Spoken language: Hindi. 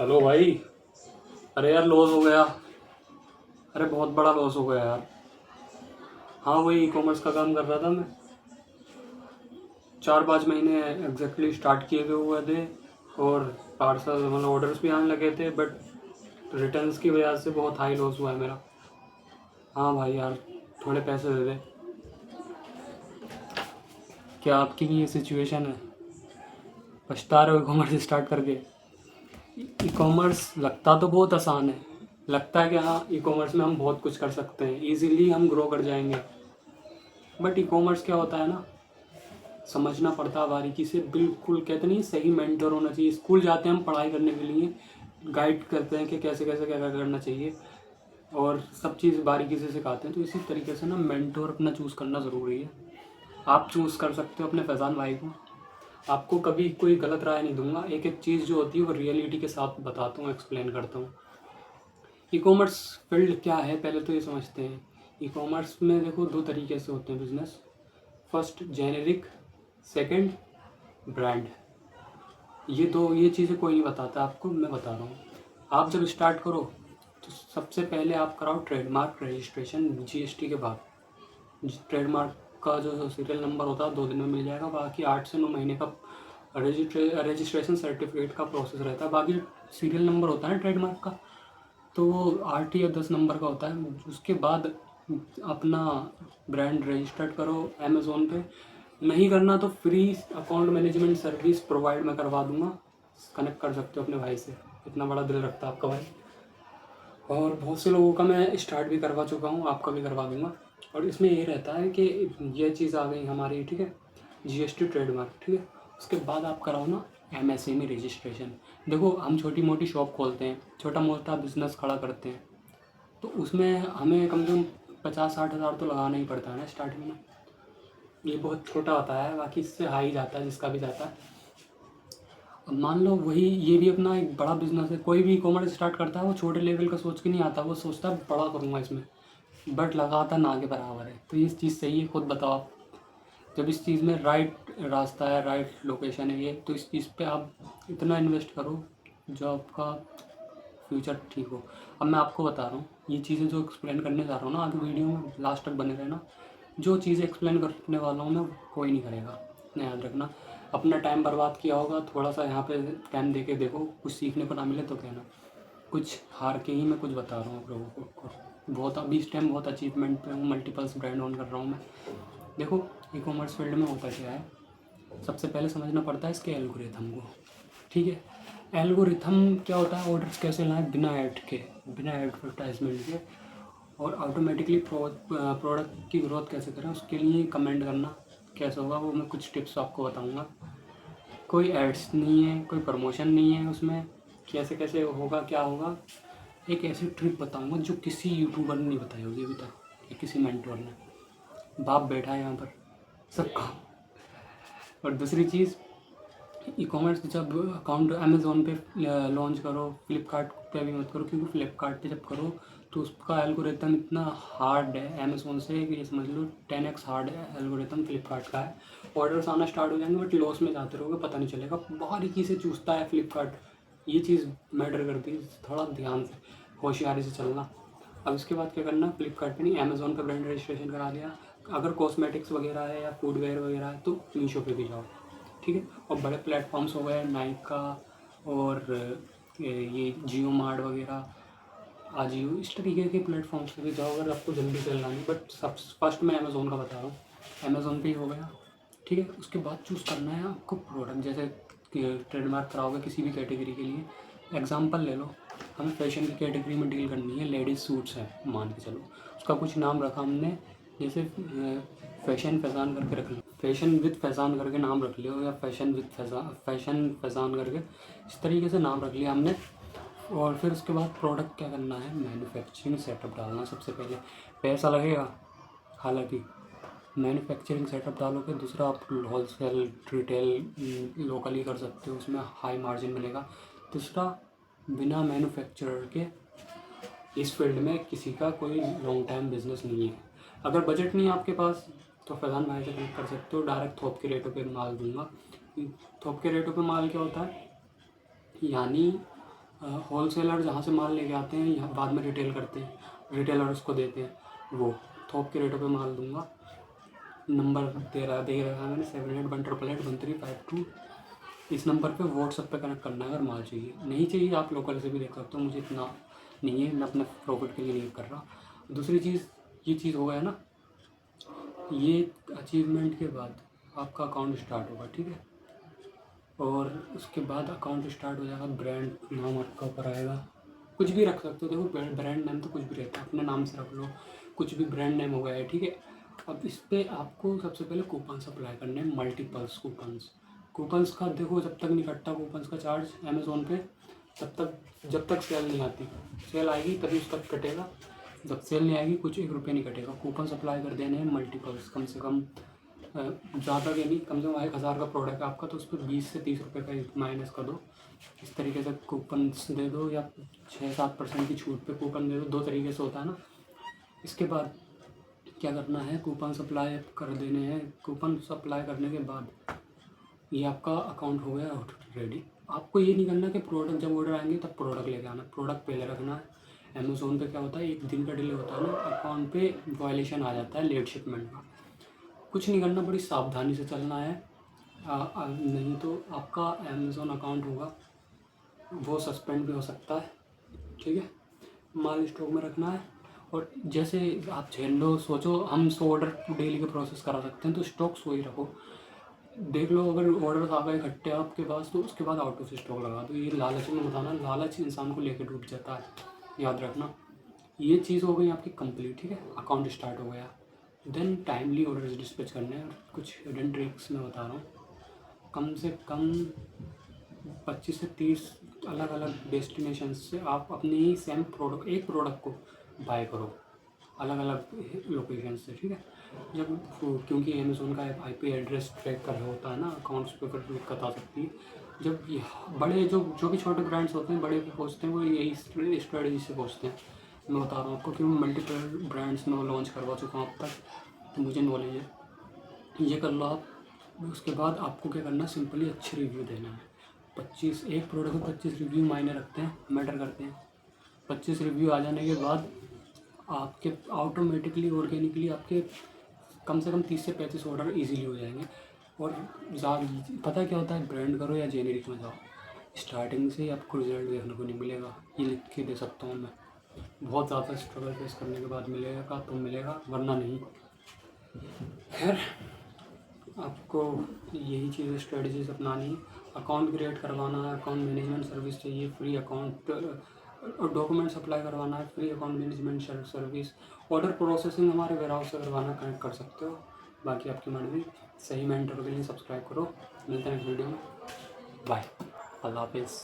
हेलो भाई। अरे यार लॉस हो गया। अरे बहुत बड़ा लॉस हो गया यार। हाँ वही ई कॉमर्स का काम कर रहा था मैं। 4-5 महीने एग्जैक्टली स्टार्ट किए हुए थे। और पार्सल मतलब ऑर्डर्स भी आने लगे थे, बट रिटर्न्स की वजह से बहुत हाई लॉस हुआ है मेरा। हाँ भाई यार, थोड़े पैसे दे दे। क्या आपकी भी ये सिचुएशन है? पछता रहे हो ई कॉमर्स स्टार्ट करके? ई कॉमर्स लगता तो बहुत आसान है। लगता है कि हाँ ई कॉमर्स में हम बहुत कुछ कर सकते हैं, इजीली हम ग्रो कर जाएंगे। बट ई कॉमर्स क्या होता है ना, समझना पड़ता है बारीकी से। बिल्कुल कहते नहीं, सही मेंटर होना चाहिए। स्कूल जाते हैं हम पढ़ाई करने के लिए, गाइड करते हैं कि कैसे कैसे क्या क्या करना चाहिए, और सब चीज़ बारीकी से सिखाते हैं। तो इसी तरीके से ना मेंटोर अपना चूज़ करना ज़रूरी है। आप चूज़ कर सकते हो अपने फैज़ान भाई को। आपको कभी कोई गलत राय नहीं दूंगा। एक एक चीज़ जो होती है वो रियलिटी के साथ बताता हूँ, एक्सप्लेन करता हूँ। ई कॉमर्स फील्ड क्या है पहले तो ये समझते हैं। ई कॉमर्स में देखो दो तरीके से होते हैं business. First generic, second brand. ये चीज़ें कोई नहीं बताता आपको, मैं बता रहा हूँ। आप जब स्टार्ट करो तो सबसे पहले आप कराओ ट्रेडमार्क रजिस्ट्रेशन जीएसटी के बाद। ट्रेडमार्क का जो सीरियल नंबर होता है 2 दिन में मिल जाएगा। बाकी 8 से 9 महीने का रजिस्ट्रेशन सर्टिफिकेट का प्रोसेस रहता है। बाकी सीरियल नंबर होता है ट्रेडमार्क का, तो वो 8 या 10 नंबर का होता है। उसके बाद अपना ब्रांड रजिस्टर्ड करो अमेज़ोन पे। नहीं करना तो free account management service provide मैं करवा दूंगा। कनेक्ट कर सकते हो अपने भाई से, इतना बड़ा दिल रखता है आपका भाई। और बहुत से लोगों का मैं स्टार्ट भी करवा चुका हूँ, आपका भी करवा दूंगा। और इसमें ये रहता है कि ये चीज़ आ गई हमारी, ठीक है, जीएसटी ट्रेडमार्क, ठीक है। उसके बाद आप कराओ ना एमएसएमई रजिस्ट्रेशन। देखो हम छोटी मोटी शॉप खोलते हैं, छोटा मोटा बिजनेस खड़ा करते हैं, तो उसमें हमें कम से कम 50-60 हज़ार तो लगाना ही पड़ता है ना स्टार्टिंग में। ये बहुत छोटा होता है, बाकी इससे हाई जाता है जिसका भी जाता है। अब मान लो वही ये भी अपना एक बड़ा बिजनेस है। कोई भी ई कॉमर्स स्टार्ट करता है वो छोटे लेवल का सोच के नहीं आता, वो सोचता है बड़ा करूँगा इसमें, बट लगाता ना के बराबर है। तो ये चीज़ सही है? खुद बताओ आप। जब इस चीज़ में राइट रास्ता है, राइट लोकेशन है ये, तो इस चीज़ पे आप इतना इन्वेस्ट करो जो आपका फ्यूचर ठीक हो। अब मैं आपको बता रहा हूँ ये चीज़ें जो एक्सप्लेन करने जा रहा हूँ ना, आगे वीडियो में लास्ट तक बने रहना। जो चीज़ें एक्सप्लेन करने वाला हूँ मैं, कोई नहीं करेगा, इतना याद रखना। अपना टाइम बर्बाद किया होगा थोड़ा सा, यहाँ पे टाइम दे के देखो, कुछ सीखने को ना मिले तो कहना। कुछ हार के ही मैं कुछ बता रहा हूँ आप लोगों को। बहुत अभी इस टाइम बहुत अचीवमेंट पे हूँ, मल्टीपल्स ब्रांड ऑन कर रहा हूँ मैं। देखो ई कॉमर्स फील्ड में होता क्या है, सबसे पहले समझना पड़ता है इसके एल्गोरिथम को, ठीक है। एल्गोरिथम क्या होता है, ऑर्डर्स कैसे लाएं बिना ऐड के, बिना एडवर्टाइजमेंट के, और ऑटोमेटिकली प्रोडक्ट की ग्रोथ कैसे करें, उसके लिए कमेंट करना कैसे होगा वो मैं कुछ टिप्स आपको बताऊंगा। कोई एड्स नहीं है, कोई प्रमोशन नहीं है उसमें, कैसे कैसे होगा क्या होगा। एक ऐसी ट्रिक बताऊंगा जो किसी यूट्यूबर ने नहीं बताई होगी अभी तक, या किसी मेंटोर ने। बाप बैठा है यहाँ पर सबका। और दूसरी चीज़, ई कॉमर्स जब अकाउंट अमेज़ोन पे लॉन्च करो, फ्लिपकार्ट पे भी मत करो, क्योंकि फ्लिपकार्ट पे जब करो तो उसका एल्गोरिथम इतना हार्ड है अमेज़ोन से कि ये समझ लो 10x हार्ड है एल्गोरिथम फ्लिपकार्ट का है। ऑर्डर्स आना स्टार्ट हो जाएंगे बट लॉस में जाते रहोगे, पता नहीं चलेगा। बारीकी से चूसता है फ्लिपकार्ट, ये चीज़ मैटर करती है। थोड़ा ध्यान से होशियारी से चलना। अब इसके बाद क्या करना, फ्लिपकार्ट पे नहीं अमेज़ोन पे ब्रांड रजिस्ट्रेशन करा लिया। अगर कॉस्मेटिक्स वगैरह है या फूडवेयर वगैरह है तो मीशो पे भी जाओ, ठीक है। और बड़े प्लेटफॉर्म्स हो गए नाइका और ये जियो मार्ट वगैरह, आजियो, इस तरीके के प्लेटफॉर्म्स पे भी जाओ अगर आपको जल्दी चलना नहीं। बट सब फर्स्ट मैं अमेज़ोन का बता रहा हूँ। अमेज़ोन पे ही हो गया, ठीक है। उसके बाद चूज़ करना है आपको प्रोडक्ट। जैसे ट्रेडमार्क कराओगे किसी भी कैटेगरी के लिए, एग्जांपल ले लो, हमें फैशन की कैटेगरी में डील करनी है, लेडीज़ सूट्स है मान के चलो, उसका कुछ नाम रखा हमने, जैसे फैशन फैज़ान करके रख लो, फैशन विद फैज़ान करके नाम रख लियो, या फैशन विद फैशन फैज़ान करके इस तरीके से नाम रख लिया हमने। और फिर उसके बाद प्रोडक्ट क्या करना है, मैन्युफैक्चरिंग सेटअप डालना सबसे पहले। पैसा लगेगा, हालांकि मैन्युफैक्चरिंग सेटअप डालोगे। दूसरा आप होलसेल रिटेल लोकली कर सकते हो, उसमें हाई मार्जिन मिलेगा। तीसरा, बिना मैन्युफैक्चरर के इस फील्ड में किसी का कोई लॉन्ग टाइम बिजनेस नहीं है। अगर बजट नहीं है आपके पास तो फैज़ान भाई से कनेक्ट कर सकते हो, डायरेक्ट थोक के रेटों पे माल दूंगा। थोक के रेटों पे माल क्या होता है, यानी होलसेलर जहाँ से माल लेके आते हैं यहाँ बाद में रिटेल करते हैं, रिटेलर उसको देते हैं, वो थोक के रेटों पे माल दूंगा। नंबर दे रखा है मैंने 7818881352। इस नंबर पे व्हाट्सएप पे कनेक्ट करना है अगर माल चाहिए। नहीं चाहिए आप लोकल से भी देख सकते हो, मुझे इतना नहीं है, मैं अपने प्रॉफिट के लिए नहीं कर रहा। दूसरी चीज़, ये चीज़ हो गया ना, ये अचीवमेंट के बाद आपका अकाउंट स्टार्ट होगा, ठीक है। और उसके बाद अकाउंट स्टार्ट हो जाएगा, ब्रांड नाम आपका ऊपर आएगा, कुछ भी रख सकते हो। देखो ब्रांड नेम तो कुछ भी रहता है, अपने नाम से रख लो, कुछ भी ब्रांड नेम हो गया है, ठीक है। अब इस पर आपको सबसे पहले कूपन्स अप्लाई करने हैं, मल्टीपल्स कूपन्स का देखो, जब तक नहीं कटता कूपन्स का चार्ज अमेज़ोन पे, जब तक सेल नहीं आती। सेल आएगी तभी उसका कटेगा, जब सेल नहीं आएगी कुछ 1 रुपये नहीं कटेगा। कूपन्स अप्लाई कर देने हैं मल्टीपल्स, कम से कम ज़्यादा के नहीं, कम से कम 1000 का प्रोडक्ट है आपका, तो उस पर 20 से 30 रुपये का माइनस कर दो। इस तरीके से कूपन्स दे दो, या 6-7% की छूट पे कूपन दे दो, 2 तरीके से होता है ना। इसके बाद क्या करना है, कूपन अप्लाई कर देने हैं। कूपन अप्लाई करने के बाद ये आपका अकाउंट हो गया रेडी। आपको ये नहीं करना कि प्रोडक्ट जब ऑर्डर आएंगे तब प्रोडक्ट लेके आना, प्रोडक्ट पहले रखना है। अमेज़ोन पे क्या होता है, 1 दिन का डिले होता है ना, अकाउंट पे वायलेशन आ जाता है लेट शिपमेंट का। कुछ नहीं करना, बड़ी सावधानी से चलना है, नहीं तो आपका अमेज़ोन अकाउंट होगा वो सस्पेंड भी हो सकता है, ठीक है। माल स्टॉक में रखना है, और जैसे आप झेल लो, सोचो हम 100 ऑर्डर डेली के प्रोसेस करा सकते हैं, तो स्टॉक 100 ही रखो। देख लो अगर ऑर्डर आ गए इकट्ठे आपके पास, तो उसके बाद आउट ऑफ स्टॉक लगा दो। ये लालच में बताना, लालच इंसान को लेकर डूब जाता है, याद रखना। ये चीज़ हो गई आपकी कंप्लीट, ठीक है। अकाउंट स्टार्ट हो गया, देन टाइमली ऑर्डर डिस्पैच करने हैं। कुछ हिडन ट्रिक्स मैं बता रहा हूँ, कम से कम 25 से 30 अलग अलग डेस्टिनेशन से आप अपनी ही सेम प्रोडक्ट, एक प्रोडक्ट को बाय करो अलग अलग लोकेशन से, ठीक है। जब क्योंकि अमेज़ोन का आईपी एड्रेस ट्रैक कर रहा होता है ना, अकाउंट्स पे फिर दिक्कत आ सकती है। जब ये बड़े जो भी छोटे ब्रांड्स होते हैं, बड़े पे पहुँचते हैं, वो यही स्ट्रेटजी से पहुँचते हैं। मैं बता रहा हूँ आपको कि मैं मल्टीपल ब्रांड्स में लॉन्च करवा चुका हूँ अब तक, तो मुझे नॉलेज है। ये कर लो आप। उसके बाद आपको क्या करना है, सिंपली अच्छे रिव्यू देना है। 25 एक प्रोडक्ट में 25 रिव्यू मायने रखते हैं, मैटर करते हैं। 25 रिव्यू आ जाने के बाद आपके ऑटोमेटिकली ऑर्गेनिकली आपके कम से कम 30 से 35 ऑर्डर इजीली हो जाएंगे। और पता क्या होता है, ब्रांड करो या जेनेरिक में जाओ, स्टार्टिंग से ही आपको रिजल्ट देखने को नहीं मिलेगा। ये लिख के दे सकता हूँ मैं, बहुत ज़्यादा स्ट्रगल फेस करने के बाद मिलेगा तो मिलेगा, वरना नहीं। खैर, आपको यही चीज़ें स्ट्रेटजीज अपनानी है। अकाउंट क्रिएट करवाना है, अकाउंट मैनेजमेंट सर्विस चाहिए, फ्री अकाउंट और डॉक्यूमेंट्स अप्लाई करवाना है, free account management service. Order processing हमारे वेयरहाउस से करवाना, कनेक्ट कर सकते हो, बाकी आपकी मर्जी। सही मेंटर के लिए सब्सक्राइब करो। मिलते हैं नेक्स्ट वीडियो में, बाय, अल्लाह हाफिज़।